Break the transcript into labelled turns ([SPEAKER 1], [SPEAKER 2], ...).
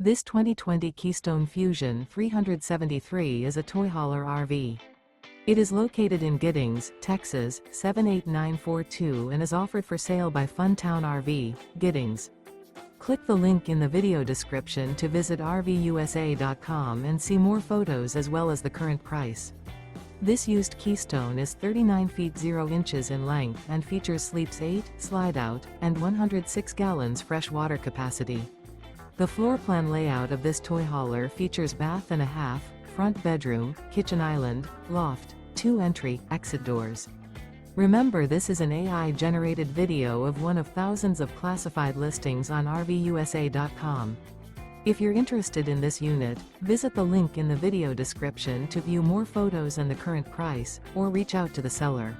[SPEAKER 1] This 2020 Keystone Fuzion 373 is a toy hauler RV. It is located in Giddings, Texas, 78942 and is offered for sale by Funtown RV, Giddings. Click the link in the video description to visit RVUSA.com and see more photos as well as the current price. This used Keystone is 39 feet 0 inches in length and features sleeps 8, Slideout, and 106 gallons fresh water capacity. The floor plan layout of this toy hauler features bath and a half, front bedroom, kitchen island, loft, 2 entry, exit doors. Remember, this is an AI-generated video of one of thousands of classified listings on RVUSA.com. If you're interested in this unit, visit the link in the video description to view more photos and the current price, or reach out to the seller.